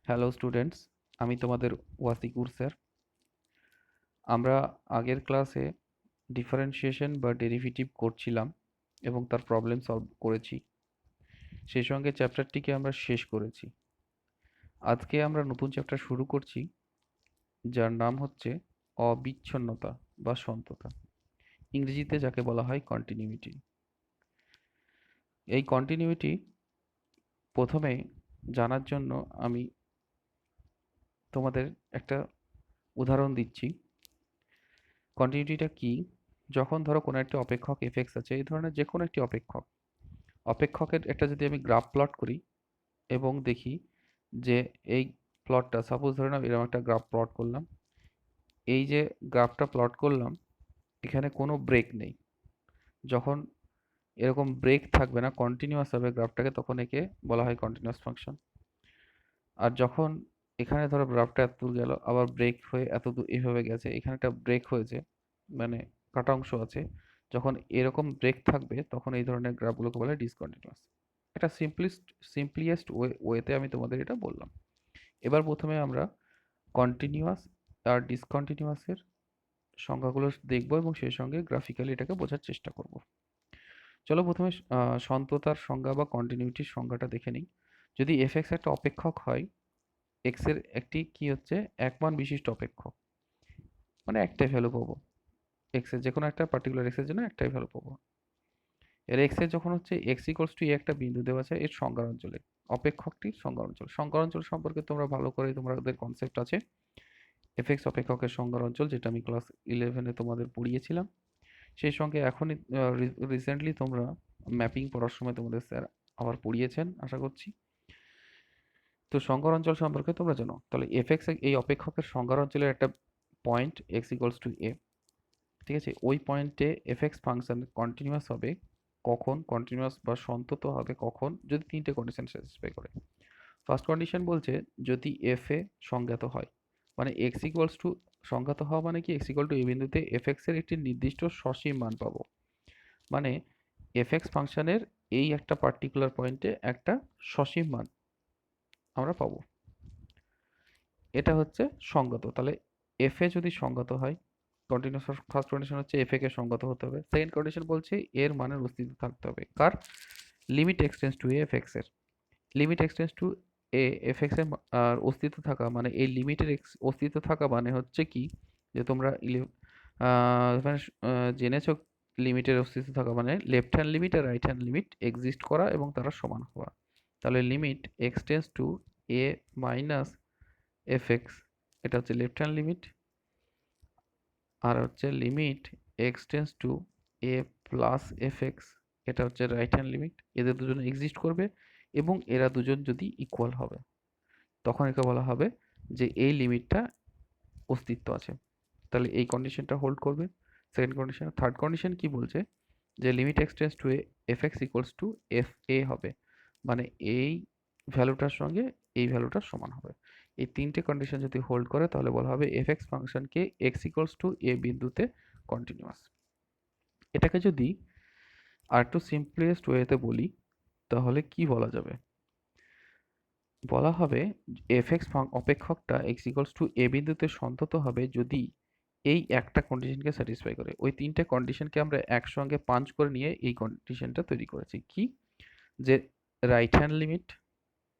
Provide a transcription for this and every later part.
Hello students, আমি তোমাদের ওয়াসিকুর sir. আমরা আগের ক্লাসে ডিফারেন্সিয়েশন বা ডেরিভেটিভ করছিলাম এবং তার প্রবলেম সলভ করেছি। সেই সঙ্গে চ্যাপ্টারটিকে আমরা শেষ করেছি। আজকে আমরা নতুন চ্যাপ্টার শুরু করছি, যার নাম হচ্ছে অবিচ্ছিন্নতা বা সন্ততা, ইংরেজিতে যাকে বলা হয় কন্টিনিউইটি। এই কন্টিনিউইটি প্রথমে জানার জন্য আমি তোমাদের একটা উদাহরণ দিচ্ছি। কন্টিনিউইটিটা কি? যখন ধরো কোনো একটা অপেক্ষক এফএক্স আছে, এই ধরনের যে কোনো একটি অপেক্ষকের একটা যদি আমি গ্রাফ প্লট করি এবং দেখি যে এই প্লটটা, সাপোজ ধরে নাও এরকম একটা গ্রাফ প্লট করলাম। এই যে গ্রাফটা প্লট করলাম, এখানে কোনো ব্রেক নেই। যখন এরকম ব্রেক থাকবে না, কন্টিনিউয়াস হবে গ্রাফটাকে, তখন একে বলা হয় কন্টিনিউয়াস ফাংশন। আর যখন এখানে ধরো গ্রাফটা এত দূর গেল, আবার ব্রেক হয়ে এত দূর এভাবে গেছে, এখানে একটা ব্রেক হয়েছে, মানে কাটা অংশ আছে, যখন এরকম ব্রেক থাকবে তখন এই ধরনের গ্রাফগুলোকে বলে ডিসকন্টিনিউয়াস। এটা সিম্পলিয়েস্ট ওয়েতে আমি তোমাদের এটা বললাম। এবার প্রথমে আমরা কন্টিনিউয়াস আর ডিসকন্টিনিউয়াসের সংজ্ঞাগুলো দেখব এবং সেই সঙ্গে গ্রাফিক্যালি এটাকে বোঝার চেষ্টা করব। চলো প্রথমে সন্ততার সংজ্ঞা বা কন্টিনিউইটির সংজ্ঞাটা দেখে নিই। যদি এফএক্স একটা অপেক্ষক হয়, এক্স এর একটি কি হচ্ছে এক মান বিশিষ্ট অপেক্ষক, মানে একটাই ভ্যালু পাবো। এক্স এর যে কোনো একটা পার্টিকুলার এক্স এর জন্য একটাই ভ্যালু পাবো। এর এক্স এর যখন হচ্ছে এক্স ইকুয়ালস টু একটা বিন্দু দেওয়া আছে এর সংজ্ঞার অঞ্চলে, অপেক্ষকটির সংজ্ঞার অঞ্চল। সংজ্ঞার অঞ্চল সম্পর্কে তোমরা ভালো করে তোমাদের কনসেপ্ট আছে। এফএক্স অপেক্ষকের সংজ্ঞার অঞ্চল, যেটা আমি ক্লাস 11-এ তোমাদের পড়িয়েছিলাম। সেই সঙ্গে এখনই রিসেন্টলি তোমরা ম্যাপিং পড়ার সময় তোমাদের স্যার আবার পড়িয়েছেন আশা করছি। তো সংজ্ঞার অঞ্চল সম্পর্কে তোমরা জানো। তাহলে এফএক্স এই অপেক্ষকের সংজ্ঞার অঞ্চলের একটা পয়েন্ট এক্স ইকুয়ালস টু এ। ঠিক আছে, ওই পয়েন্টে এফএক্স ফাংশন কন্টিনিউয়াস হবে কখন, কন্টিনিউয়াস বা সন্তত হবে কখন, যদি তিনটে কন্ডিশন স্যাটিসফাই করে। ফার্স্ট কন্ডিশন বলছে যদি এফ এ সংজ্ঞাত হয়, মানে এক্স ইকুয়ালস টু, সংজ্ঞাত হওয়া মানে কি, এক্স ইকুয়াল টু এ বিন্দুতে এফএক্স এর একটি নির্দিষ্ট সসীম মান পাবো। মানে এফএক্স ফাংশনের এই একটা পার্টিকুলার পয়েন্টে একটা সসীম মান আমরা পাবো, এটা হচ্ছে সংগত। তাহলে এফ এ যদি সংগত হয়, কন্টিনিউয়াস, ফার্স্ট কন্ডিশন হচ্ছে এফ এ কে সংগত হতে হবে। সেকেন্ড কন্ডিশন বলছে এর মানের অস্তিত্ব থাকতে হবে কার, limit এক্সটেন্স to a f x এর। Limit এক্সটেন্স to a f x এর আর অস্তিত্ব থাকা, মানে এই লিমিটের অস্তিত্ব থাকা মানে হচ্ছে কি, যে তোমরা মানে জেনেছো লিমিটের অস্তিত্ব থাকা মানে লেফট হ্যান্ড লিমিট আর রাইট হ্যান্ড লিমিট এক্সিস্ট করা এবং তারা সমান হওয়া। তাহলে limit এক্সটেন্স to A minus F x, এটা হচ্ছে লেফট হ্যান্ড লিমিট, আর হচ্ছে limit এক্সটেন্স to A plus F x, এটা হচ্ছে রাইট হ্যান্ড লিমিট। এদের দুজন এক্সিস্ট করবে এবং এরা দুজন যদি ইকুয়াল হবে, তখন একে বলা হবে যে এই লিমিটটা অস্তিত্ব আছে। তাহলে এই কন্ডিশনটা হোল্ড করবে। Second condition. থার্ড কন্ডিশন কি বলছে, যে limit এক্সটেন্স to F X equals to F A হবে, মানে এই ভ্যালুটার সঙ্গে এই ভ্যালুটার সমান হবে। এই তিনটে কন্ডিশন যদি হোল্ড করে তাহলে বলা হবে এফ এক্স ফাংশনকে এক্স ইকুয়ালস টু এ বিন্দুতে কন্টিনিউয়াস। এটাকে যদি আর একটু সিম্পলেস্ট ওয়েতে বলি তাহলে কি বলা যাবে, বলা হবে এফ এক্স অপেক্ষকটা এক্স ইকুয়ালস টু এ বিন্দুতে সন্তত হবে যদি এই একটা কন্ডিশনকে স্যাটিসফাই করে। ওই তিনটে কন্ডিশনকে আমরা একসঙ্গে পাঞ্চ করে নিয়ে এই কন্ডিশনটা তৈরি করেছি কি, যে right hand limit,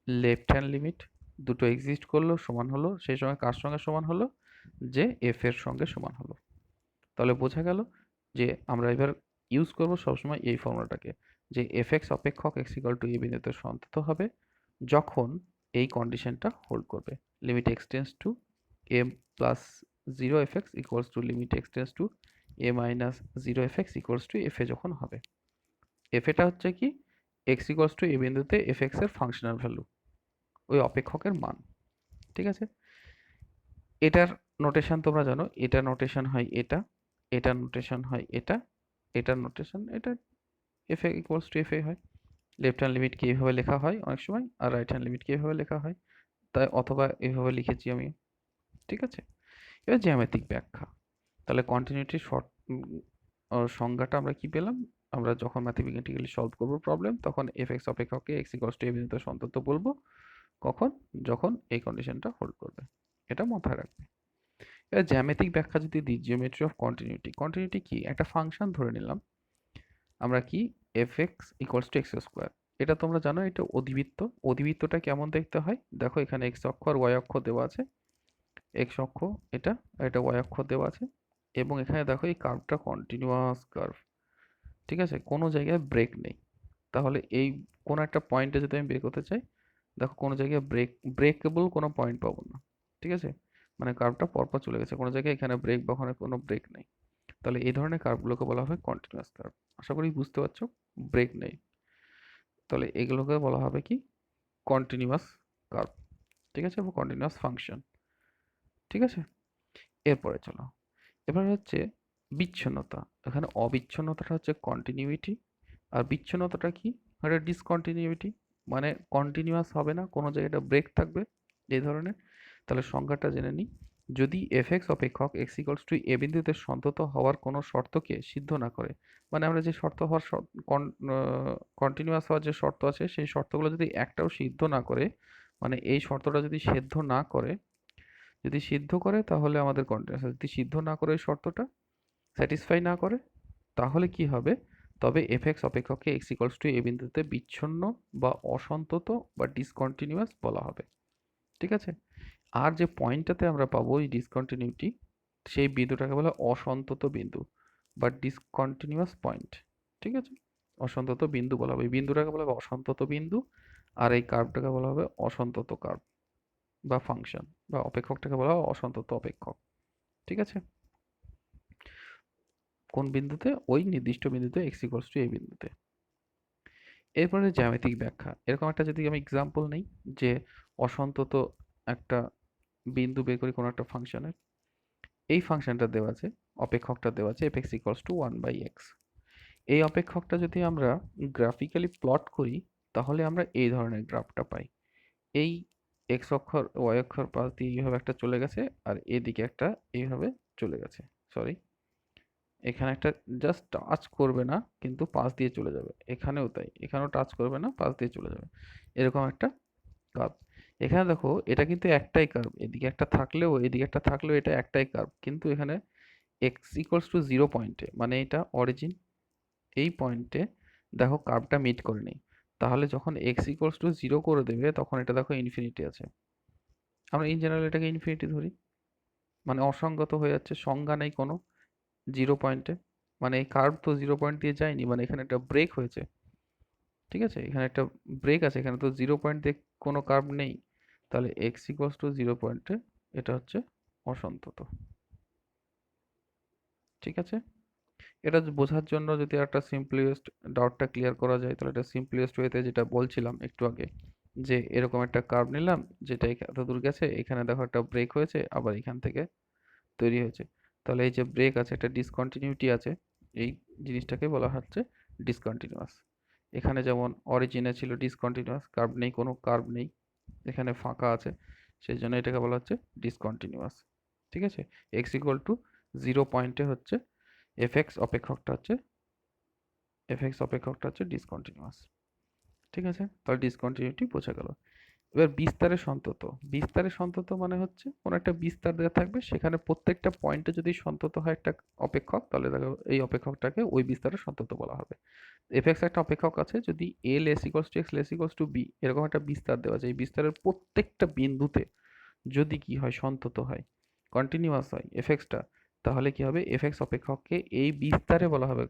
left hand limit দুটো এক্সিস্ট করলো, সমান হলো, সেই সঙ্গে কার সঙ্গে সমান হলো, যে এফ এর সঙ্গে সমান হলো। তাহলে বোঝা গেল যে আমরা এবার ইউজ করব সবসময় এই ফর্মুলাটাকে, যে এফ এক্স অপেক্ষক এক্স ইকুয়াল টু এ বিন্দুতে সন্তত হবে যখন এই কন্ডিশনটা হোল্ড করবে। Limit এক্সটেন্স to A plus zero F X equals to limit এক্সটেন্স to A minus zero F X equals to F A যখন হবে। এফ এটা হচ্ছে কি, এক্স ইকুয়ালস টু এ বিন্দুতে এফ এক্স এর ফাংশনাল ভ্যালু, ওই অপেক্ষকের মান। ঠিক আছে, এটার নোটেশন তোমরা জানো, এটা নোটেশন হয় এটা, এটা নোটেশন হয় এটা, এটার নোটেশন এটা, f a equals to F a হয়। লেফট হ্যান্ড লিমিটকে এইভাবে লেখা হয় অনেক সময়, আর রাইট হ্যান্ড লিমিটকে এইভাবে লেখা হয়, তাই অথবা এইভাবে লিখেছি আমি। ঠিক আছে, এবার জ্যামিতিক ব্যাখ্যা। তাহলে কন্টিনিউটির শর্ট সংজ্ঞাটা আমরা কি পেলাম, আমরা যখন ম্যাথমেটিক্যালি সলভ করবো প্রবলেম তখন এফ এক্স অপেক্ষককে এক্স ইকুয়ালস টু এ বিন্দুতে সন্তত বলবো কখন? যখন এই কন্ডিশনটা হোল্ড করবে। এটা মাথায় রাখবে। এবার জ্যামিতিক ব্যাখ্যা যদি দিই, জিওমেট্রি অফ কন্টিনিউটি। কন্টিনিউটি কি? একটা ফাংশন ধরে নিলাম আমরা, কি fx equals to x square. এটা তোমরা জানো, এটা অধিবৃত্ত। অধিবৃত্তটা কেমন দেখতে হয়? দেখো এখানে এক্স অক্ষ আর ওয়াই অক্ষ দেওয়া আছে। এক্স অক্ষ এটা, আর এটা ওয়াই অক্ষ দেওয়া আছে। এবং এখানে দেখো এই কার্ভটা কন্টিনিউয়াস কার্ভ, ঠিক আছে, কোনো জায়গায় ব্রেক নেই। তাহলে এই কোনো একটা পয়েন্টে যদি আমি বের করতে চাই, দেখো কোনো জায়গায় ব্রেকেবল কোনো পয়েন্ট পাবো না, ঠিক আছে, মানে কার্ভটা পরপর চলে গেছে, কোনো জায়গায় এখানে ব্রেক বা ওখানে কোনো ব্রেক নেই। তাহলে এই ধরনের কার্ভগুলোকে বলা হয় কন্টিনিউয়াস কার্ভ। আশা করি বুঝতে পারছো, ব্রেক নেই। তাহলে এগুলোকে বলা হবে কি? কন্টিনিউয়াস কার্ভ, ঠিক আছে, বা কন্টিনিউয়াস ফাংশন, ঠিক আছে। এরপরে চলো, এবার হচ্ছে বিচ্ছিন্নতা। এখানে অবিচ্ছিন্নতাটা হচ্ছে কন্টিনিউইটি, আর বিচ্ছিন্নতাটা কি? এটা ডিসকন্টিনিউইটি, মানে কন্টিনিউয়াস হবে না, কোনো জায়গায় এটা ব্রেক থাকবে, এই ধরনের। তাহলে সংজ্ঞাটা জেনে নিই। যদি এফএক্স অপেক্ষক এক্স ইকুয়ালস টু এ বিন্দুতে সন্তত হওয়ার কোনো শর্তকে সিদ্ধ না করে, মানে আমরা যে শর্ত হওয়ার কন্টিনিউয়াস হওয়ার যে শর্ত আছে, সেই শর্তগুলো যদি একটাও সিদ্ধ না করে, মানে এই শর্তটা যদি সিদ্ধ না করে, যদি সিদ্ধ করে তাহলে আমাদের কন্টিনিউয়াস, যদি সিদ্ধ না করে এই শর্তটা, স্যাটিসফাই না করে, তাহলে কি হবে? তবে এফএক্স অপেক্ষককে এক্স ইকুয়ালস টু এ বিন্দুতে বিচ্ছিন্ন বা অসন্তত বা ডিসকন্টিনিউয়াস বলা হবে, ঠিক আছে। আর যে পয়েন্টটাতে আমরা পাবো এই ডিসকন্টিনিউটি, সেই বিন্দুটাকে বলা হয় অসন্তত বিন্দু বা ডিসকন্টিনিউয়াস পয়েন্ট, ঠিক আছে। অসন্তত বিন্দু বলা হবে, এই বিন্দুটাকে বলা হবে অসন্তত বিন্দু, আর এই কার্ভটাকে বলা হবে অসন্তত কার্ভ বা ফাংশন, বা অপেক্ষকটাকে বলা হয় অসন্তত অপেক্ষক, ঠিক আছে। কোন বিন্দুতে? ওই নির্দিষ্ট বিন্দুতে এক্স ইকুয়ালস টু এই বিন্দুতে। এরপরে জ্যামিতিক ব্যাখ্যা। এরকম একটা যদি আমি এক্সাম্পল নেই, যে অসন্তত একটা বিন্দু বের করি কোনো একটা ফাংশনের, এই ফাংশনটা দেওয়া আছে, অপেক্ষকটা দেওয়া আছে F X equals to one by X. এই অপেক্ষকটা যদি আমরা গ্রাফিক্যালি প্লট করি, তাহলে আমরা এই ধরনের গ্রাফটা পাই। এই এক্স অক্ষর ওয়াই অক্ষর পাশ দিয়ে এইভাবে একটা চলে গেছে, আর এদিকে একটা এইভাবে চলে গেছে। সরি, এখানে একটা জাস্ট টাচ করবে না, কিন্তু পাশ দিয়ে চলে যাবে। এখানেও তাই, এখানেও টাচ করবে না, পাশ দিয়ে চলে যাবে। এরকম একটা কার্ভ। এখানে দেখো এটা কিন্তু একটাই কার্ভ, এদিকে একটা থাকলেও এদিকে একটা থাকলেও এটা একটাই কার্ভ, কিন্তু এখানে এক্স ইকুয়ালস টু জিরো পয়েন্টে, মানে এটা অরিজিন, এই পয়েন্টে দেখো কার্ভটা মিট করেনি। তাহলে যখন এক্স ইকুয়ালস টু জিরো করে দেবে, তখন এটা দেখো ইনফিনিটি আছে। আমরা ইন জেনারেল এটাকে ইনফিনিটি ধরি, মানে অসঙ্গত হয়ে যাচ্ছে, সংজ্ঞা নেই কোনো জিরো পয়েন্টে, মানে এই কার্ভ তো জিরো পয়েন্ট দিয়ে যায়নি, মানে এখানে একটা ব্রেক হয়েছে, ঠিক আছে, এখানে একটা ব্রেক আছে, এখানে তো জিরো পয়েন্ট দিয়ে কোনো কার্ভ নেই। তাহলে এক্স ইকুয়ালস টু জিরো পয়েন্টে এটা হচ্ছে অসন্তত, ঠিক আছে। এটা বোঝার জন্য যদি একটা সিম্পলিয়েস্ট ডাউটটা ক্লিয়ার করা যায়, তাহলে এটা সিম্পলিয়েস্ট ওয়েতে যেটা বলছিলাম একটু আগে, যে এরকম একটা কার্ভ নিলাম, যেটা এত দূর গেছে, এখানে দেখো একটা ব্রেক হয়েছে, আবার এখান থেকে তৈরি হয়েছে। তাহলে এই যে ব্রেক আছে, একটা ডিসকন্টিনিউটি আছে, এই জিনিসটাকে বলা হচ্ছে ডিসকন্টিনিউয়াস। এখানে যেমন অরিজিনে ছিল ডিসকন্টিনিউয়াস, কার্ভ নেই, কোনো কার্ভ নেই, এখানে ফাঁকা আছে, সেই জন্য এটাকে বলা হচ্ছে ডিসকন্টিনিউয়াস, ঠিক আছে। এক্স ইকুয়াল টু জিরো পয়েন্টে হচ্ছে এফ এক্স অপেক্ষকটা হচ্ছে ডিসকন্টিনিউয়াস, ঠিক আছে। তাহলে ডিসকন্টিনিউটি বোঝা গেল। এবার বিস্তারের সন্তত। বিস্তারের সন্তত মানে হচ্ছে কোনো একটা বিস্তার দেওয়া থাকবে, সেখানে প্রত্যেকটা পয়েন্টে যদি সন্তত হয় একটা অপেক্ষক, তাহলে দেখো এই অপেক্ষকটাকে ওই বিস্তারের সন্তত বলা হবে। এফ এক্স একটা অপেক্ষক আছে, যদি a less equals to x less equals to b, এরকম একটা বিস্তার দেওয়া আছে, এই বিস্তারের প্রত্যেকটা বিন্দুতে যদি কি হয়, সন্তত হয়, কন্টিনিউয়াস হয় এফ এক্সটা, তাহলে কি হবে? এফ এক্স অপেক্ষককে এই বিস্তারে বলা হবে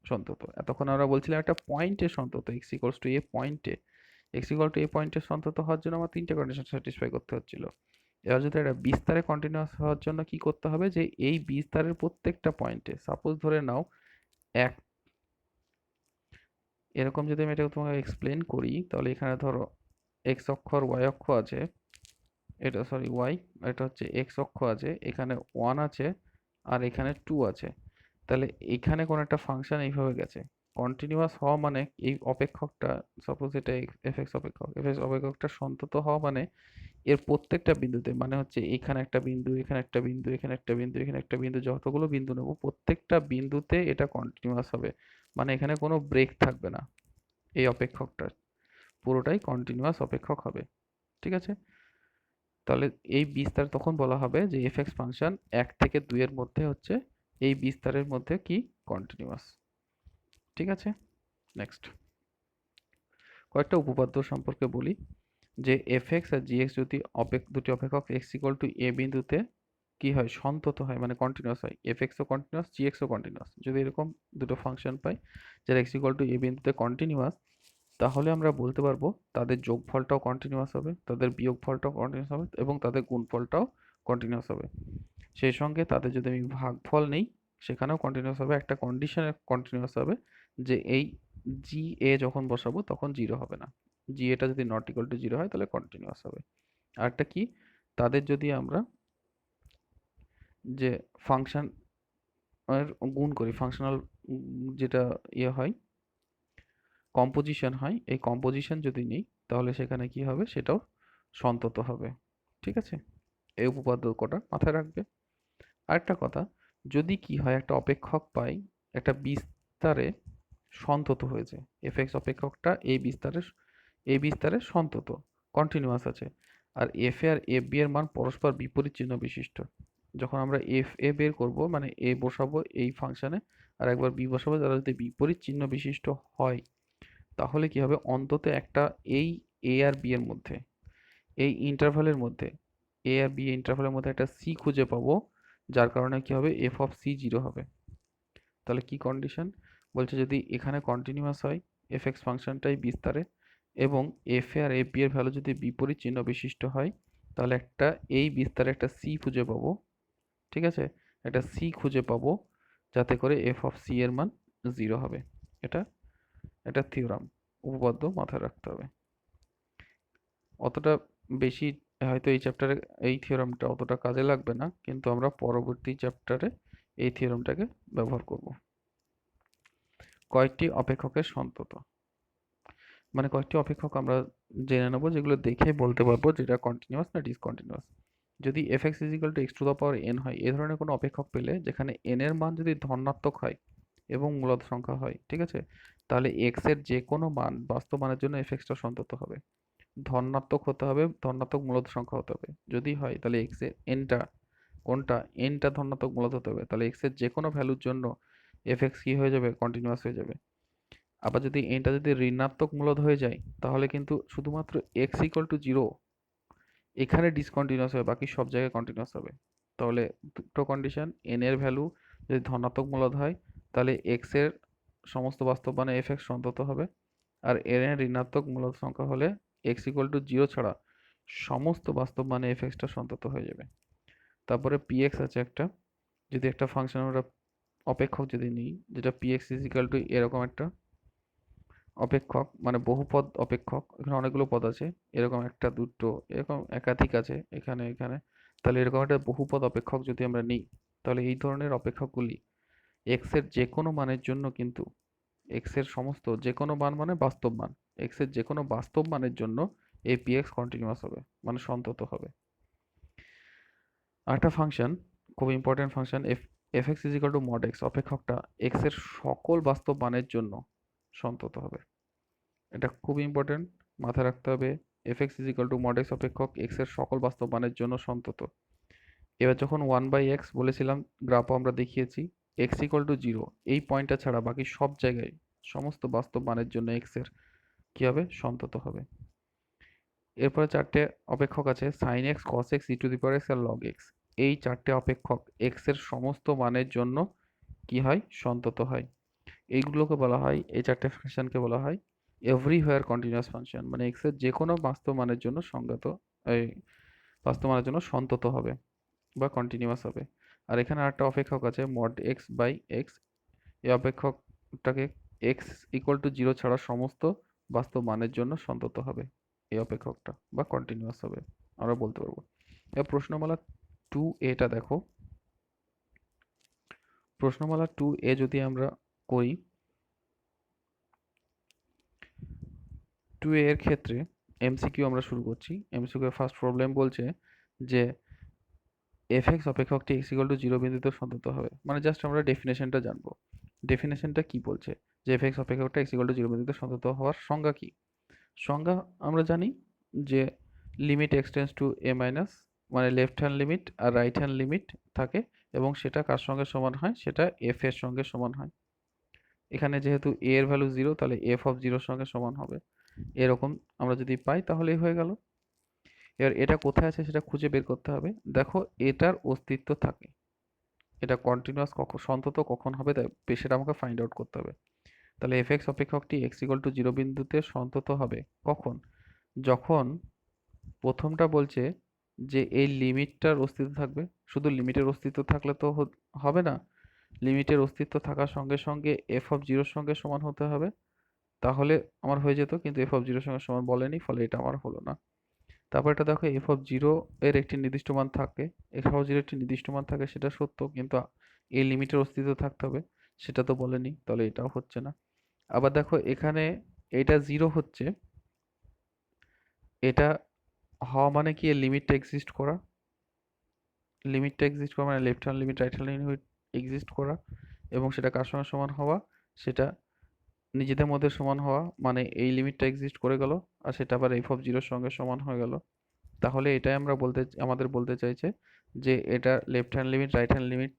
সন্তত। এতক্ষণ আমরা বলছিলাম একটা পয়েন্টে সন্তত, এক্স ইকুয়ালস টু এ পয়েন্টে, এক্স ইকুয়াল টু এ পয়েন্টে সন্তত হওয়ার জন্য আমার তিনটে কন্ডিশন স্যাটিসফাই করতে হচ্ছিল। এবার যদি এটা বিস্তারে কন্টিনিউয়াস হওয়ার জন্য কি করতে হবে, যে এই বিস্তারের প্রত্যেকটা পয়েন্টে, সাপোজ ধরে নাও এক, এরকম যদি আমি এটা তোমাকে এক্সপ্লেন করি, তাহলে এখানে ধরো এক্স অক্ষ আর ওয়াই অক্ষ আছে, এটা সরি ওয়াই, এটা হচ্ছে এক্স অক্ষ আছে, এখানে ওয়ান আছে, আর এখানে টু আছে। তাহলে এখানে কোনো একটা ফাংশন এইভাবে গেছে, কন্টিনিউয়াস হওয়া মানে এই অপেক্ষকটা, সাপোজ এটা এফ এক্স অপেক্ষক, এফ এক্স অপেক্ষকটা সন্তত হওয়া মানে এর প্রত্যেকটা বিন্দুতে, মানে হচ্ছে এখানে একটা বিন্দু, এখানে একটা বিন্দু, এখানে একটা বিন্দু, এখানে একটা বিন্দু, যতগুলো বিন্দু নেব প্রত্যেকটা বিন্দুতে এটা কন্টিনিউয়াস হবে, মানে এখানে কোনো ব্রেক থাকবে না, এই অপেক্ষকটা পুরোটাই কন্টিনিউয়াস অপেক্ষক হবে, ঠিক আছে? তাহলে এই বিস্তার তখন বলা হবে যে এফএক্স ফাংশন 1 থেকে 2 এর মধ্যে হচ্ছে এই বিস্তারের মধ্যে কি কন্টিনিউয়াস। ঠিক আছে? নেক্সট কয়েকটা উপপাদ্য সম্পর্কে বলি যে এফএক্স আর জিএক্স যদি দুটি অপেক্ষক এক্স ইকুয়াল টু এ বিন্দুতে কি হয় সন্তত হয় মানে কন্টিনিউয়াস হয়, এফএক্সও কন্টিনিউয়াস জিএক্সও কন্টিনিউয়াস, যদি এরকম দুটো ফাংশন পাই যারা এক্স ইকুয়াল টু এ বিন্দুতে কন্টিনিউয়াস, তাহলে আমরা বলতে পারবো তাদের যোগফলটাও কন্টিনিউয়াস হবে, তাদের বিয়োগফলটাও কন্টিনিউয়াস হবে এবং তাদের গুণফলটাও কন্টিনিউয়াস হবে। সেই সঙ্গে তাদের যদি আমি ভাগফল নেই সেখানেও কন্টিনিউয়াস হবে, একটা কন্ডিশনে কন্টিনিউয়াস হবে যে এই জি এ যখন বসাবো তখন জিরো হবে না, জি এটা যদি নট ইকুয়াল টু জিরো হয় তাহলে কন্টিনিউয়াস হবে। আরেকটা কি, তাদের যদি আমরা যে ফাংশন এর গুণ করি ফাংশনাল যেটা ইয়ে হয় কম্পোজিশন হয়, এই কম্পোজিশন যদি নিই তাহলে সেখানে কি হবে সেটাও সন্তত হবে। ঠিক আছে? এই উপপাদ্য কটা মাথায় রাখবে। আরেকটা কথা, যদি কি হয় একটা অপেক্ষক পাই একটা বিস্তারে সন্তত হয়েছে, এফএক্স অপেক্ষকটা এই বিস্তারে সন্তত কন্টিনিউয়াস আছে, আর এফ এ আর এফ বি এর মান পরস্পর বিপরীত চিহ্ন বিশিষ্ট। যখন আমরা এফ এ বের করব মানে এ বসাবো এই ফাংশনে আর একবার বি বসাবো, তারা যদি বিপরীত চিহ্ন বিশিষ্ট হয় তাহলে কি হবে অন্তত একটা এই এ আর বি এর মধ্যে এই ইন্টারভালের মধ্যে এ আর বি ইন্টারভালের মধ্যে একটা সি খুঁজে পাবো, যার কারণে কি হবে এফ অফ সি জিরো হবে। তাহলে কি কন্ডিশন বলছে, যদি এখানে কন্টিনিউয়াস হয় এফ এক্স ফাংশনটাই বিস্তারে এবং এফ এ আর এফ বি এর ভ্যালু যদি বিপরীত চিহ্ন বিশিষ্ট হয় তাহলে একটা এই বিস্তারে একটা সি খুঁজে পাবো। ঠিক আছে? একটা সি খুঁজে পাবো যাতে করে এফ অফ সি এর মান জিরো হবে। এটা একটা থিওরাম, উপপাদ্য মাথায় রাখতে হবে। অতটা বেশি হয়তো এই চ্যাপ্টারে এই থিওরামটা অতটা কাজে লাগবে না, কিন্তু আমরা পরবর্তী চ্যাপ্টারে এই থিওরামটাকে ব্যবহার করব। কয়েকটি অপেক্ষকের সন্তত, মানে কয়েকটি অপেক্ষক আমরা জেনে নেব যেগুলো দেখে বলতে পারবো যেটা কন্টিনিউয়াস না ডিসকন্টিনিউয়াস। যদি F x is equal two x to the power N হয়, এই ধরনের কোনো অপেক্ষক পেলে যেখানে এন এর মান যদি ধনাত্মক হয় এবং মূলদ সংখ্যা হয়, ঠিক আছে, তাহলে এক্স এর যে কোনো মান বাস্তব মানের জন্য এফ এক্সটা সন্তত হবে। ধনাত্মক হতে হবে, ধনাত্মক মূলদ সংখ্যা হতে হবে, যদি হয় তাহলে এক্স এর এনটা কোনটা এনটা ধনাত্মক মূলদ হতে হবে, তাহলে এক্স এর যে কোনো ভ্যালুর জন্য এফ এক্স কি হয়ে যাবে কন্টিনিউয়াস হয়ে যাবে। আবার যদি এটা যদি ঋণাত্মক মূলদ হয়ে যায় তাহলে কিন্তু শুধুমাত্র এক্স ইকুয়াল টু জিরো এখানে ডিসকন্টিনিউয়াস হবে, বাকি সব জায়গায় কন্টিনিউয়াস হবে। তাহলে দুটো কন্ডিশন, এন এর ভ্যালু যদি ধনাত্মক মূলদ হয় তাহলে এক্স এর সমস্ত বাস্তব মানে এফ এক্স সন্তত হবে, আর এন এর ঋণাত্মক মূলদ সংখ্যা হলে এক্স ইকুয়াল টু জিরো ছাড়া সমস্ত বাস্তব মানে এফ এক্সটা সন্তত হয়ে যাবে। তারপরে পি এক্স আছে একটা, যদি একটা ফাংশন আমরা অপেক্ষক যদি নিই যেটা P x is equal two এরকম একটা অপেক্ষক মানে বহুপদ অপেক্ষক, এখানে অনেকগুলো পদ আছে, এরকম একটা দুটো এরকম একাধিক আছে এখানে এখানে, তাহলে এরকম একটা বহুপদ অপেক্ষক যদি আমরা নিই তাহলে এই ধরনের অপেক্ষকগুলি এক্স এর যে কোনো মানের জন্য কিন্তু এক্স এর সমস্ত যে কোনো মান মানে বাস্তব মান, এক্স এর যে কোনো বাস্তব মানের জন্য এই পি এক্স কন্টিনিউয়াস হবে মানে সন্তত হবে। আরেকটা ফাংশন খুব important function f x is equal to mod x অপেক্ষকটা এক্স এর সকল বাস্তব মানের জন্য সন্তত হবে। এটা খুব ইম্পর্টেন্ট, মাথায় রাখতে হবে। F x is equal to mod x অপেক্ষক এক্স এর সকল বাস্তব মানের জন্য সন্তত। এবার যখন ওয়ান বাই এক্স বলেছিলাম গ্রাফও আমরা দেখিয়েছি এক্স ইকুয়াল টু জিরো এই পয়েন্টটা ছাড়া বাকি সব জায়গায় সমস্ত বাস্তব মানের জন্য এক্স এর কি হবে সন্তত হবে। এরপরে চারটে অপেক্ষক আছে sine X cos X E to the power X আর লগ এক্স, এই চারটে অপেক্ষক এক্স এর সমস্ত মানের জন্য কি হয় সন্তত হয়। এইগুলোকে বলা হয়, এই চারটে ফাংশনকে বলা হয় এভরিহোয়ার কন্টিনিউয়াস ফাংশন, মানে এক্স এর যে কোনো বাস্তব মানের জন্য সংগত এই বাস্তব মানের জন্য সন্তত হবে বা কন্টিনিউয়াস হবে। আর এখানে আরেকটা অপেক্ষক আছে মড এক্স বাই এক্স, এই অপেক্ষকটাকে এক্স ইকুয়াল টু জিরো ছাড়া সমস্ত বাস্তব মানের জন্য সন্তত হবে এই অপেক্ষকটা বা কন্টিনিউয়াস হবে আমরা বলতে পারবো। এবার প্রশ্নমালা 2a দেখো, প্রশ্নমালা 2a যদি আমরা করি 2a এর ক্ষেত্রে এমসিকিউ আমরা শুরু করছি। এমসিকিউ এর ফার্স্ট প্রবলেম বলছে যে এফ এক্স অপেক্ষকটি এক্স ইকুয়াল টু জিরো বিন্দুতে সন্তত হবে, মানে জাস্ট আমরা ডেফিনেশনটা জানবো। ডেফিনেশনটা কি বলছে যে এফ এক্স অপেক্ষকটা এক্স ইকুয়াল টু জিরো বিন্দুতে সন্তত হওয়ার সংজ্ঞা কি। সংজ্ঞা আমরা জানি যে লিমিট এক্সটেন্স টু এ মাইনাস, মানে লেফট হ্যান্ড লিমিট আর রাইট হ্যান্ড লিমিট থাকে, এবং সেটা কার সঙ্গে সমান হয়, সেটা এফ এর সঙ্গে সমান হয়। এখানে যেহেতু এ এর ভ্যালু 0, তাহলে এফ অফ 0 সঙ্গে সমান হবে। এরকম আমরা যদি পাই তাহলেই হয়ে গেল। এবার এটা কোথায় আছে সেটা খুঁজে বের করতে হবে। দেখো এটার অস্তিত্ব থাকে, এটা কন্টিনিউয়াস কখন সন্তত কখন হবে সেটা আমাকে ফাইন্ড আউট করতে হবে। তাহলে এফ এক্স অপেক্ষকটি এক্স ইকুয়াল টু 0 বিন্দুতে সন্তত হবে কখন? যখন প্রথমটা বলছে যে এই লিমিটটার অস্তিত্ব থাকবে। শুধু লিমিটের অস্তিত্ব থাকলে তো হবে না, লিমিটের অস্তিত্ব থাকার সঙ্গে সঙ্গে এফ অফ 0 সঙ্গে সমান হতে হবে, তাহলে আমার হয়ে যেত, কিন্তু এফ অফ 0 সঙ্গে সমান বলেনি, ফলে এটা আমার হলো না। তারপর এটা দেখো এফ অফ 0 এর একটি নির্দিষ্ট মান থাকে, এফ অফ 0 একটি নির্দিষ্ট মান থাকে সেটা সত্য, কিন্তু এই লিমিটের অস্তিত্ব থাকতে হবে, সেটা তো বলেনি, তাহলে এটাও হচ্ছে না। আবার দেখো এখানে এটা 0 হচ্ছে, এটা হওয়া মানে কি, এর লিমিটটা এক্সিস্ট করা, লিমিটটা এক্সিস্ট করা মানে left hand limit right hand limit exist করা, এবং সেটা কার সঙ্গে সমান হওয়া, সেটা নিজেদের মধ্যে সমান হওয়া, মানে এই লিমিটটা এক্সিস্ট করে গেল, আর সেটা আবার এফ অফ 0 সঙ্গে সমান হয়ে গেল। তাহলে এটাই আমরা আমাদের বলতে চাইছে যে এটা left hand limit right hand limit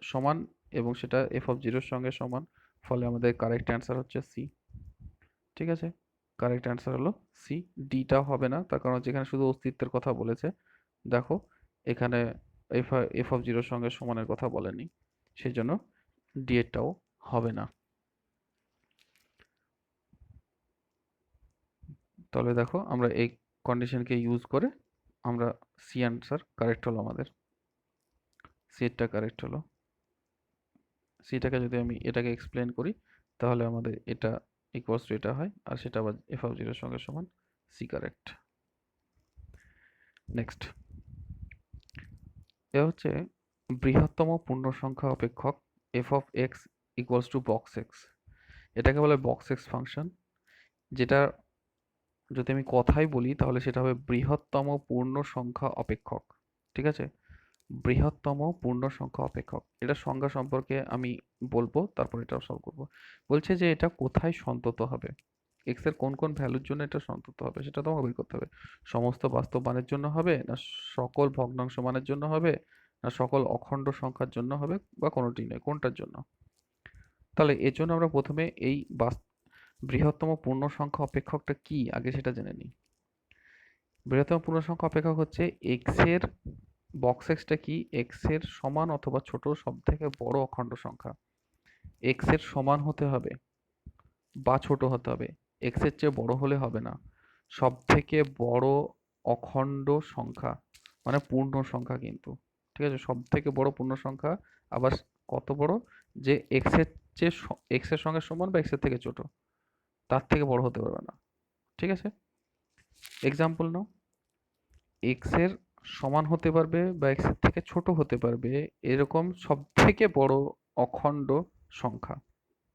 সমান, এবং সেটা এফ অফ 0 সঙ্গে সমান, ফলে আমাদের কারেক্ট অ্যান্সার হচ্ছে সি। ঠিক আছে, কারেক্ট অ্যান্সার হলো সি। ডিটাও হবে না, তার কারণ যেখানে শুধু অস্তিত্বের কথা বলেছে। দেখো এখানে এফ অফ 0 সঙ্গে সমানের কথা বলেনি, সেই জন্য ডি এরটাও হবে না। তাহলে দেখো আমরা এই কন্ডিশনকে ইউজ করে আমরা সি অ্যান্সার কারেক্ট হলো আমাদের, সি এরটা কারেক্ট হলো। সিটাকে যদি আমি এটাকে এক্সপ্লেন করি, তাহলে আমাদের এটা ইকুয়ালস টু এটা হয়, আর সেটা আবার এফ অফ 0 সঙ্গে সমান, সি কারেক্ট। নেক্সট, এ হচ্ছে বৃহত্তম পূর্ণ সংখ্যা অপেক্ষক F of x equals to box x. এটাকে বলে বক্স এক্স ফাংশন, যেটা যদি আমি কথাই বলি তাহলে সেটা হবে বৃহত্তম পূর্ণ সংখ্যা অপেক্ষক। ঠিক আছে, বৃহত্তম পূর্ণ সংখ্যা অপেক্ষক, এটা সংজ্ঞা সম্পর্কে আমি বলবো, তারপর এটা সলভ করবো। বলছে যে এটা কোথায় সন্তত হবে, এক্স এর কোন কোন ভ্যালুর জন্য এটা সন্তত হবে, সেটা তোমাকে বের করতে হবে। সমস্ত বাস্তব মানের জন্য হবে, না সকল ভগ্নাংশ মানের জন্য হবে, না সকল অখণ্ড সংখ্যার জন্য হবে, বা কোনোটি নয়, কোনটার জন্য? তাহলে এর জন্য আমরা প্রথমে এই বৃহত্তম পূর্ণ সংখ্যা অপেক্ষকটা কি আগে সেটা জেনে নিই। বৃহত্তম পূর্ণ সংখ্যা অপেক্ষক হচ্ছে এক্স এর, বক্স এক্সটা কি, এক্স এর সমান অথবা ছোট সব থেকে বড় অখণ্ড সংখ্যা। এক্স এর সমান হতে হবে বা ছোট হতে হবে, এক্স এর চেয়ে বড় হলে হবে না। সব থেকে বড় অখণ্ড সংখ্যা মানে পূর্ণ সংখ্যা কিন্তু, ঠিক আছে, সব থেকে বড় পূর্ণ সংখ্যা। আবার কত বড়, যে এক্স এর চেয়ে এক্স এর সঙ্গে সমান বা এক্স এর থেকে ছোট, তার থেকে বড় হতে পারবে না। ঠিক আছে, এক্সাম্পল নাও, এক্স এর সমান হতে পারবে বা এক্স এর থেকে ছোট হতে পারবে এরকম সব থেকে বড় অখণ্ড সংখ্যা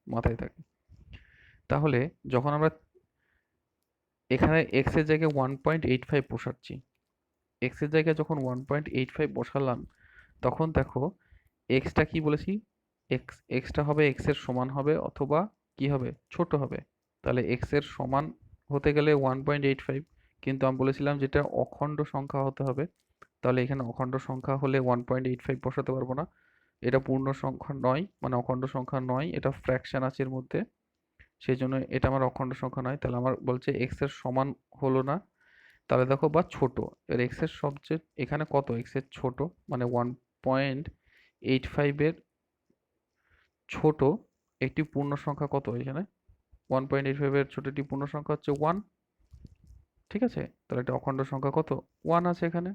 মাথায় থাকে। তাহলে যখন আমরা এখানে এক্স এর জায়গায় 1.85 বসাচ্ছি, এক্স এর জায়গায় যখন 1.85 বসালাম, তখন দেখো এক্সটা কি বলেছি, এক্সটা হবে এক্স এর সমান হবে অথবা কি হবে, ছোট হবে। তাহলে এক্স এর সমান হতে গেলে 1.85, কিন্তু আমি বলেছিলাম যেটা অখণ্ড সংখ্যা হতে হবে, তাহলে এখানে অখণ্ড সংখ্যা হলে 1.85 বসাতে পারবো না, এটা পূর্ণ সংখ্যা নয়, মানে অখণ্ড সংখ্যা নয়, এটা ফ্র্যাকশন আছে এর মধ্যে, সেই জন্য এটা আমার অখণ্ড সংখ্যা নয়। তাহলে আমার বলছে এক্স এর সমান হলো না। তাহলে দেখো বা ছোট, এর এক্স এর সবচেয়ে এখানে কত, এক্স এর ছোট মানে 1.85 এর ছোট একটি পূর্ণ সংখ্যা কত এখানে, 1.85 এর ছোট একটি পূর্ণ সংখ্যা হচ্ছে 1। ঠিক আছে, তাহলে একটা অখণ্ড সংখ্যা কত, 1 আছে এখানে।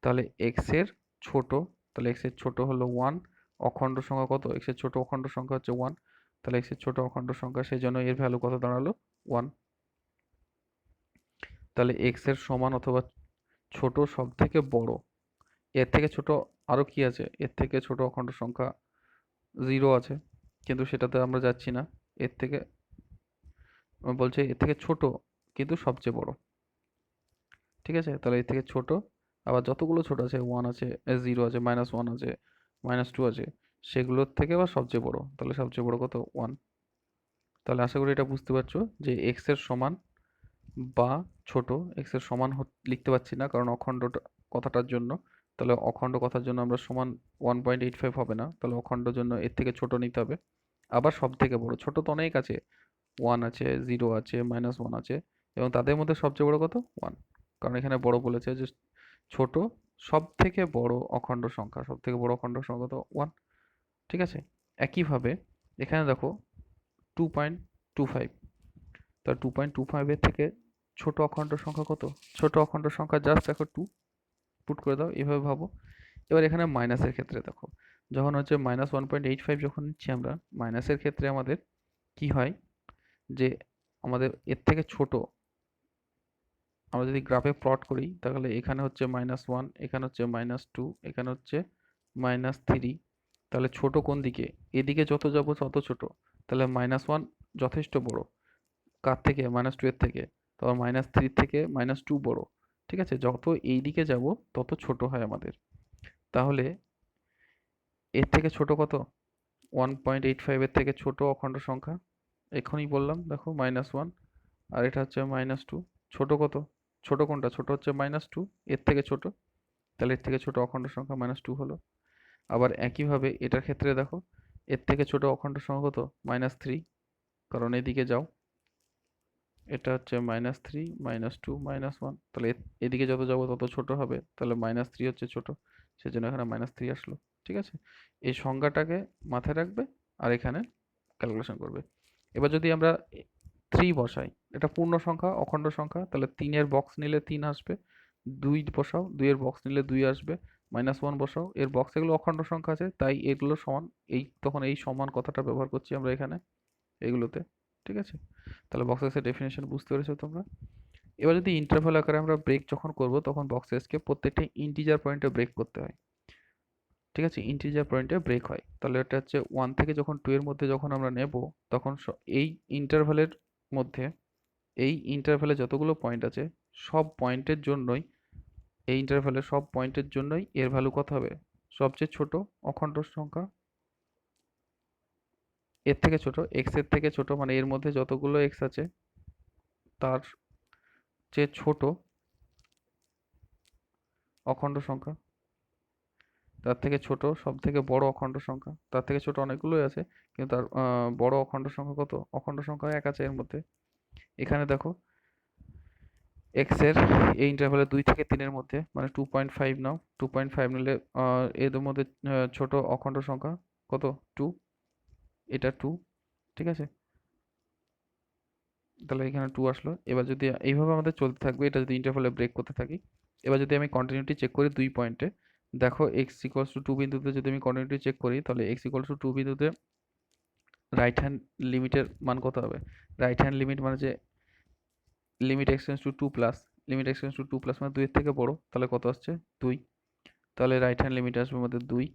তাহলে এক্স এর ছোট, তাহলে এক্স এর ছোট হলো 1, অখণ্ড সংখ্যা কত, এক্স এর ছোট অখণ্ড সংখ্যা হচ্ছে 1, তাহলে এক্স এর ছোট অখণ্ড সংখ্যা, সেই জন্য এর ভ্যালু কত দাঁড়ালো, 1। তাহলে এক্স এর সমান অথবা ছোট সব থেকে বড়, এর থেকে ছোট আরো কি আছে, এর থেকে ছোট অখণ্ড সংখ্যা 0 আছে, কিন্তু সেটাতে আমরা যাচ্ছি না। এর থেকে বলছে এর থেকে ছোট কিন্তু সবচেয়ে বড়। ঠিক আছে, তাহলে এর থেকে ছোট, আবার যতগুলো ছোট আছে, 1 আছে, 0 আছে, -1 আছে, -2 আছে, সেগুলোর থেকে আবার সবচেয়ে বড়, তাহলে সবচেয়ে বড় কত, 1। তাহলে আশা করি এটা বুঝতে পারছো যে এক্স এর সমান বা ছোট এক্স এর সমান লিখতে পারছি না কারণ অখণ্ড কথাটার জন্য। তাহলে অখণ্ড কথার জন্য আমরা সমান 1.85 হবে না, তাহলে অখণ্ডর জন্য এর থেকে ছোট নিতে হবে। আবার সব থেকে বড়, ছোট তো অনেক আছে, 1 আছে, 0 আছে, -1 আছে, এবং তাদের মধ্যে সবচেয়ে বড় কত? 1। কারণ এখানে বড় বলেছে যে ছোট সব থেকে বড় অখণ্ড সংখ্যা, সব থেকে বড় অখণ্ড সংখ্যা কত? 1। ঠিক আছে, একইভাবে এখানে দেখো 2.25, তার 2.25 এর থেকে ছোট অখণ্ড সংখ্যা কত? ছোট অখণ্ড সংখ্যা জাস্ট দেখো 2, পুট করে দাও, এভাবে ভাবো। এবার এখানে মাইনাসের ক্ষেত্রে দেখো, যখন হচ্ছে -1.85 যখন নিচ্ছি আমরা, মাইনাসের ক্ষেত্রে আমাদের কি হয় যে আমাদের এর থেকে ছোট, আমরা যদি গ্রাফে প্লট করি তাহলে এখানে হচ্ছে -1, এখানে হচ্ছে -2, এখানে হচ্ছে -3, তাহলে ছোট কোন দিকে? এদিকে যত যাবো তত ছোট। তাহলে -1 যথেষ্ট বড়, কার থেকে? -2 এর থেকে। তারপর -3 থেকে -2 বড়। ঠিক আছে, যত এই দিকে যাব তত ছোট হয় আমাদের। তাহলে এর থেকে ছোট কত? 1.85 এর থেকে ছোট অখণ্ড সংখ্যা, এখনই বললাম দেখো -1, আর এটা হচ্ছে -2। ছোট কত? ছোট কোনটা? ছোট হচ্ছে -2, এর থেকে ছোট। তাহলে এর থেকে ছোট অখণ্ড সংখ্যা -2 হলো। আবার একইভাবে এটার ক্ষেত্রে দেখো, এর থেকে ছোট অখণ্ড সংখ্যা কত? -3, কারণ এদিকে যাও, এটা হচ্ছে -3, -2, -1, তাহলে এদিকে যত যাবো তত ছোট হবে, তাহলে -3 হচ্ছে ছোট, সেজন্য এখানে -3 আসলো। ঠিক আছে, এই সংজ্ঞাটাকে মাথায় রাখবে আর এখানে ক্যালকুলেশন করবে। এবার যদি আমরা 3 বসাই, এটা পূর্ণ সংখ্যা, অখণ্ড সংখ্যা, তাহলে 3 এর বক্স নিলে 3 আসবে। 2 বসাও, 2 এর বক্স নিলে 2 আসবে। -1 বসাও, এর বক্স, এগুলো অখণ্ড সংখ্যা আছে তাই এগুলো সমান, এই তখন এই সমান কথাটা ব্যবহার করছি আমরা এখানে এগুলোতে। ঠিক আছে, তাহলে বক্স এর ডেফিনেশন বুঝতে পেরেছো তোমরা? এবার যদি ইন্টারভাল আকারে আমরা ব্রেক যখন করব তখন বক্সেসকে প্রত্যেকটা ইন্টিজার পয়েন্টে ব্রেক করতে হয়। ঠিক আছে, ইন্টিজার পয়েন্টে ব্রেক হয়, তাহলে এটা হচ্ছে 1 থেকে যখন 2 এর মধ্যে যখন আমরা নেব তখন এই ইন্টারভালের মধ্যে, এই ইন্টারভালে যতগুলো পয়েন্ট আছে সব পয়েন্টের জন্যই, এই ইন্টারভালের সব পয়েন্টের জন্যই এর ভ্যালু কত হবে? সবচেয়ে ছোট অখণ্ড সংখ্যা এর থেকে ছোট, এক্স এর থেকে ছোট, মানে এর মধ্যে যতগুলো এক্স আছে তার চেয়ে ছোট অখণ্ড সংখ্যা, তার থেকে ছোট সব থেকে বড় অখণ্ড সংখ্যা, তার থেকে ছোট অনেকগুলোই আছে কিন্তু তার বড় অখণ্ড সংখ্যা কত? অখণ্ড সংখ্যা এক আছে এর মধ্যে। এখানে দেখো এক্স এর এই ইন্টারভ্যালে 2 থেকে 3 এর মধ্যে, মানে 2.5 নাও, 2.5 নিলে এদের মধ্যে ছোট অখণ্ড সংখ্যা কত? 2, এটা 2। ঠিক আছে, তাহলে এখানে 2 আসলো। এবার যদি এইভাবে আমাদের চলতে থাকবে, এটা যদি ইন্টারভ্যালে ব্রেক করতে থাকি। এবার যদি আমি কন্টিনিউটি চেক করি 2 পয়েন্টে, দেখো এক্স ইকুয়ালস টু 2 বিন্দুতে যদি আমি কন্টিনিউটি চেক করি তাহলে এক্স ইকুয়ালস টু 2 বিন্দুতে রাইট হ্যান্ড লিমিটের মান কত হবে? রাইট হ্যান্ড লিমিট মানে যে limit এক্সটেন্স to 2 plus, limit এক্সটেন্স to 2 plus মানে 2 এর থেকে বড়, তাহলে কত আসছে? 2। তাহলে রাইট হ্যান্ড লিমিট আসবে আমাদের 2,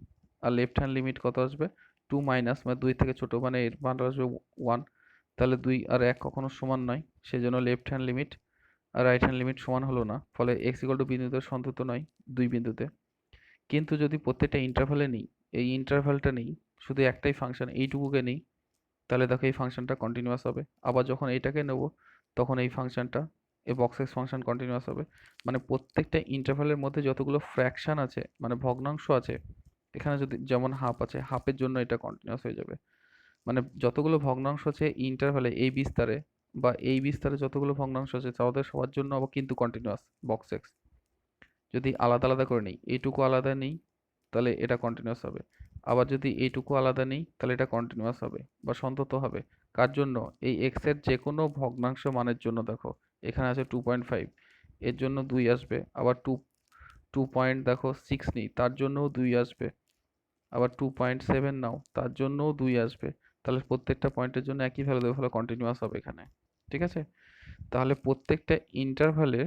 আর লেফট হ্যান্ড লিমিট কত আসবে? 2 মাইনাস মানে 2 থেকে ছোট, মানে এর মান আসবে 1। তাহলে 2 আর 1 কখনো সমান নয়, সেজন্য লেফট হ্যান্ড লিমিট আর রাইট হ্যান্ড লিমিট সমান হলো না, ফলে এক্স ইকুয়াল টু বিন্দুতে সন্তুষ্ট নয় 2 বিন্দুতে। কিন্তু যদি প্রত্যেকটা ইন্টারভালে নেই, এই ইন্টারভালটা নেই, শুধু একটাই ফাংশন এইটুকুকে নেই, তাহলে দেখো এই ফাংশনটা কন্টিনিউয়াস হবে। আবার যখন এইটাকে নেব তখন এই ফাংশনটা, এই বক্স এক্স ফাংশন কন্টিনিউয়াস হবে। মানে প্রত্যেকটা ইন্টারভালের মধ্যে যতগুলো ফ্র্যাকশন আছে, মানে ভগ্নাংশ আছে, এখানে যদি যেমন হাফ আছে, হাফের জন্য এটা কন্টিনিউয়াস হয়ে যাবে। মানে যতগুলো ভগ্নাংশ আছে ইন্টারভালে এই বিস্তারে, বা এই বিস্তারে যতগুলো ভগ্নাংশ আছে তাদের সবার জন্য আবার কিন্তু কন্টিনিউয়াস বক্স এক্স। যদি আলাদা আলাদা করে নিই, এইটুকু আলাদা নেই, তাহলে এটা কন্টিনিউয়াস হবে। আবার যদি এইটুকু আলাদা নেই তাহলে এটা কন্টিনিউয়াস হবে বা সন্তত হবে। কার জন্য? এই এক্স এর যে কোনো ভগ্নাংশ মানের জন্য। দেখো এখানে আছে 2.5, এর জন্য 2 আসবে। আবার 2.6 নিই, তার জন্যও 2 আসবে। আবার 2.7 নাও, তার জন্যও 2 আসবে। তাহলে প্রত্যেকটা পয়েন্টের জন্য একই ভ্যালু দেবে, ফলে কন্টিনিউয়াস হবে এখানে। ঠিক আছে, তাহলে প্রত্যেকটা ইন্টারভ্যালে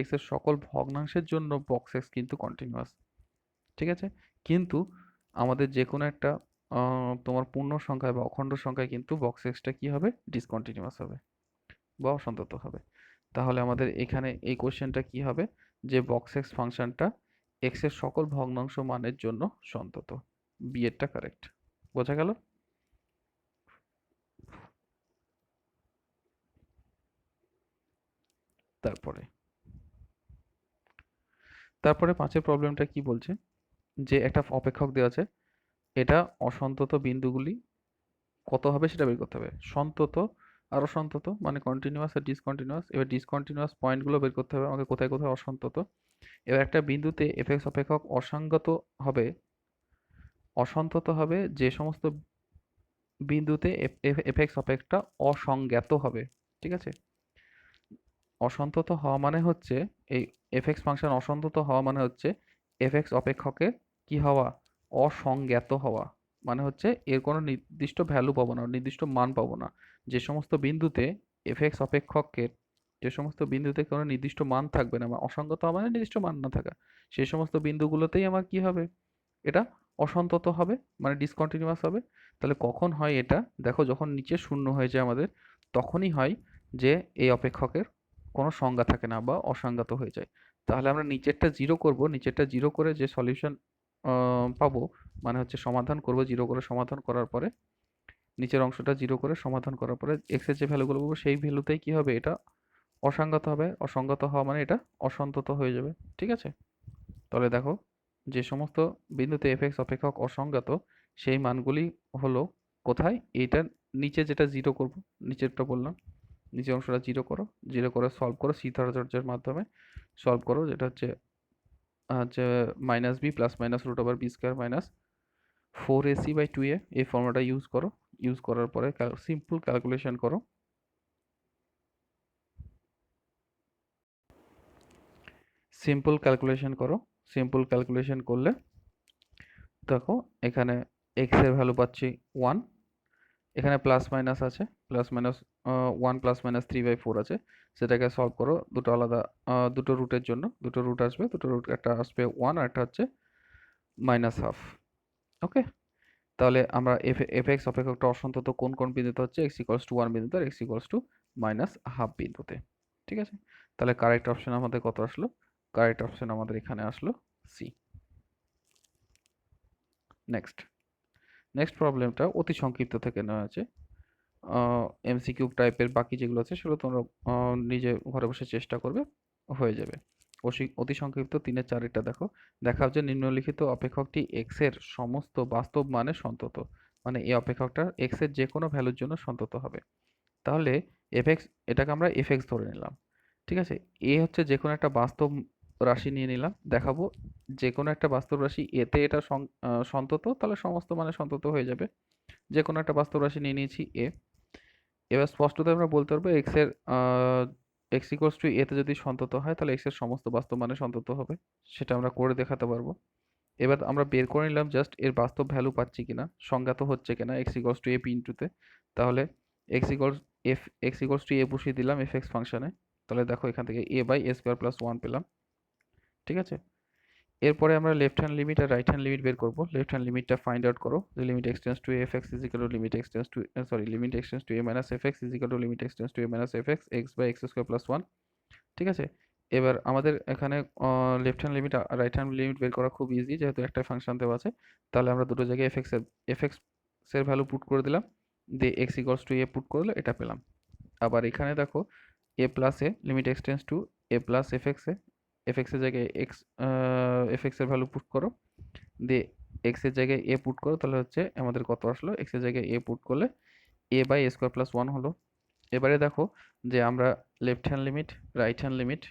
এক্স এর সকল ভগ্নাংশের জন্য বক্স এক্স কিন্তু কন্টিনিউয়াস। ঠিক আছে, কিন্তু আমাদের যে কোনো একটা তোমার পূর্ণ সংখ্যায় বা অখণ্ড সংখ্যায় কিন্তু বক্স এক্সটা কি হবে? ডিসকন্টিনিউয়াস হবে বা অসন্তত হবে। তাহলে আমাদের এখানে এই কোশ্চেনটা কি হবে? যে বক্স এক্স ফাংশনটা এক্স এর সকল ভগ্নাংশ মানের জন্য সন্তত। B এরটা correct. বোঝা গেল? তারপরে 5 প্রবলেমটা কি বলছে, যে একটা অপেক্ষক দেওয়া আছে, এটা অসন্তত বিন্দুগুলি কত হবে সেটা বের করতে হবে। সন্তত আর অসন্তত মানে কন্টিনিউয়াস আর ডিসকন্টিনিউয়াস। এবার ডিসকন্টিনিউয়াস পয়েন্টগুলো বের করতে হবে আমাকে, কোথায় কোথায় অসন্তত। এবার একটা বিন্দুতে এফএক্স অপেক্ষক হবে, অসন্তত হবে যে সমস্ত বিন্দুতে এফএক্স অপেক্ষকটা অসংজ্ঞাত হবে। ঠিক আছে, অসন্তত হওয়া মানে হচ্ছে এই এফএক্স ফাংশন অসন্তত হওয়া মানে হচ্ছে এফএক্স অপেক্ষকের কি হওয়া, অসংজ্ঞাত হওয়া। মানে হচ্ছে এর কোনো নির্দিষ্ট ভ্যালু পাবো না, নির্দিষ্ট মান পাবো না। যে সমস্ত বিন্দুতে এফএক্স অপেক্ষকের, যে সমস্ত বিন্দুতে কোনো নির্দিষ্ট মান থাকবে না, বা অসংগত হওয়া মানে নির্দিষ্ট মান না থাকা, সেই সমস্ত বিন্দুগুলোতেই আমার কি হবে, এটা অসন্তত হবে, মানে ডিসকন্টিনিউয়াস হবে। তাহলে কখন হয় এটা, দেখো যখন নিচে শূন্য হয়ে যায় আমাদের, তখনই হয় যে এই অপেক্ষকের কোনো সংজ্ঞা থাকে না বা অসংজ্ঞাত হয়ে যায়। তাহলে আমরা নিচেরটা জিরো করব, নিচেরটা জিরো করে যে সলিউশন পাবো, মানে হচ্ছে সমাধান করব, জিরো করে সমাধান করার পরে নিচের অংশটা জিরো করে সমাধান করার পরে এক্স এর যে ভ্যালুগুলো পাবো সেই ভ্যালুতেই কি হবে, এটা অসংগত হবে। অসংগত হওয়া মানে এটা অসন্তত হয়ে যাবে। ঠিক আছে, তাহলে দেখো যে সমস্ত বিন্দুতে এফএক্স অপেক্ষক অসংজ্ঞাত, সেই মানগুলি হলো কোথায়, এইটার নিচে যেটা জিরো করব, নিচেরটা বললাম, নিচের অংশটা জিরো করো, জিরো করে সলভ করো সীতারাচার্যের মাধ্যমে সলভ করো, যেটা হচ্ছে হচ্ছে minus B plus minus root over B square minus 4ac/2a, এই ফর্মুলাটা ইউজ করো। ইউজ করার পরে সিম্পল ক্যালকুলেশন করো। সিম্পল ক্যালকুলেশন করো, সিম্পল ক্যালকুলেশন করলে দেখো এখানে এক্স এর ভ্যালু পাচ্ছি 1, এখানে প্লাস মাইনাস আছে, প্লাস মাইনাস 1 প্লাস মাইনাস 3/4 আছে। সেটাকে সলভ করো দুটো আলাদা দুটো রুটের জন্য, দুটো রুট আসবে, দুটো রুট, একটা আসবে 1 আর একটা হচ্ছে -12। ওকে, তাহলে আমরা এফ এক্স অপেক্ষকটা অসন্তত কোন কোন বিন্দুতে হচ্ছে, এক্স ইকুয়ালস টু 1 বিন্দুতে আর এক্স ইকুয়ালস টু -12 বিন্দুতে। ঠিক আছে, তাহলে কারেক্ট অপশন আমাদের কত আসলো, কারেক্ট অপশন আমাদের এখানে আসলো সি। নেক্সট নেক্সট প্রবলেমটা অতি সংক্ষিপ্ত থেকে নেওয়া আছে। এমসিকিউ টাইপের বাকি যেগুলো আছে সেগুলো তোমরা নিজে ঘরে বসে চেষ্টা করবে, হয়ে যাবে। অতি সংক্ষিপ্ত 3-4 দেখো, দেখাও যে নিম্নলিখিত অপেক্ষকটি এক্স এর সমস্ত বাস্তব মানে সন্তত, মানে এই অপেক্ষকটা এক্স এর যে কোনো ভ্যালুর জন্য সন্তত হবে। তাহলে এফএক্স, এটাকে আমরা এফএক্স ধরে নিলাম। ঠিক আছে, এ হচ্ছে যে কোনো একটা বাস্তব রাশি নিয়ে নিলাম, দেখাবো যে কোনো একটা বাস্তব রাশি এতে এটা সন্তত, তাহলে সমস্ত মানে সন্তত হয়ে যাবে। যে কোনো একটা বাস্তব রাশি নিয়ে নিয়েছি এ। এবার স্পষ্টত আমরা বলতে পারবো এক্স এর এক্স ইকুয়ালস টু এতে যদি সন্তত হয় তাহলে এক্স এর সমস্ত বাস্তব মানে সন্তত হবে, সেটা আমরা করে দেখাতে পারবো। এবার আমরা বের করে নিলাম জাস্ট এর বাস্তব ভ্যালু পাচ্ছি কিনা, সংজ্ঞাত হচ্ছে কিনা x equals to a p ইন্টুতে। তাহলে এক্স ইকুয়ালস টু এ বসিয়ে দিলাম এফ এক্স ফাংশনে, তাহলে দেখো এখান থেকে A by A square plus 1 পেলাম। ঠিক আছে, এরপরে আমরা লেফট হ্যান্ড লিমিট আর রাইট হ্যান্ড লিমিট বের করব। লেফট হ্যান্ড লিমিটটা ফাইন্ড আউট করো, যে limit x tends to F x is equal to limit x tends to limit x tends to A minus F x is equal to limit x tends to A minus F X X by X square plus 1। ঠিক আছে, এবার আমাদের এখানে left hand limit আর right hand limit বের করা খুব easy, যেহেতু একটা ফাংশন দেওয়া আছে। তাহলে আমরা দুটো জায়গায় এফ এক্স এর ভ্যালু পুট করে দিলাম, দিয়ে x equals to A put করলে এটা পেলাম। আবার এখানে দেখো এ plus A limit x tends to A plus F x A, f x এর জায়গায় এফ এক্স এর ভ্যালু পুট করো, দিয়ে এক্স এর জায়গায় এ পুট করো, তাহলে হচ্ছে আমাদের কত আসলো, এক্স এর জায়গায় এ পুট করলে এ বাই এ স্কোয়ার প্লাস 1 হলো। এবারে দেখো যে আমরা left hand limit right hand limit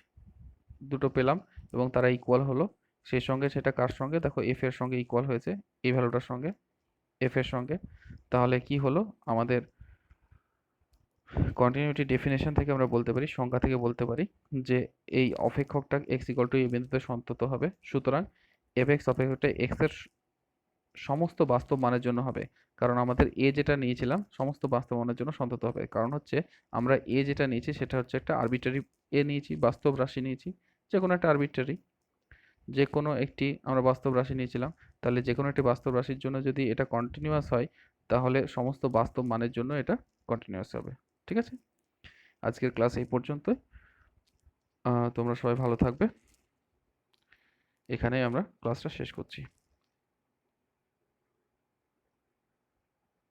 দুটো পেলাম এবং তারা ইকুয়াল হলো। সেই সঙ্গে সেটা কার সঙ্গে, দেখো এফ এর সঙ্গে ইকুয়াল হয়েছে, এই ভ্যালুটার সঙ্গে, এফ এর সঙ্গে। তাহলে কি হলো আমাদের কন্টিনিউটি ডেফিনেশন থেকে আমরা বলতে পারি, সংখ্যা থেকে বলতে পারি যে এই অপেক্ষকটা এক্স ইকুয়াল টু এ বিন্দুতে সন্তত হবে। সুতরাং এফ এক্স অপেক্ষকটা এক্স এর সমস্ত বাস্তব মানের জন্য হবে, কারণ আমাদের এ যেটা নিয়েছিলাম সমস্ত বাস্তব মানের জন্য সন্তত হবে। কারণ হচ্ছে আমরা এ যেটা নিয়েছি সেটা হচ্ছে একটা আরবিটারি এ নিয়েছি, বাস্তব রাশি নিয়েছি, যে কোনো একটা আরবিটারি, যে কোনো একটি আমরা বাস্তব রাশি নিয়েছিলাম। তাহলে যে কোনো একটি বাস্তব রাশির জন্য যদি এটা কন্টিনিউয়াস হয়, তাহলে সমস্ত বাস্তব মানের জন্য এটা কন্টিনিউয়াস হবে। ঠিক আছে, আজকের ক্লাস এই পর্যন্ত। তোমরা সবাই ভালো থাকবে, এখানেই আমরা ক্লাসটা শেষ করছি।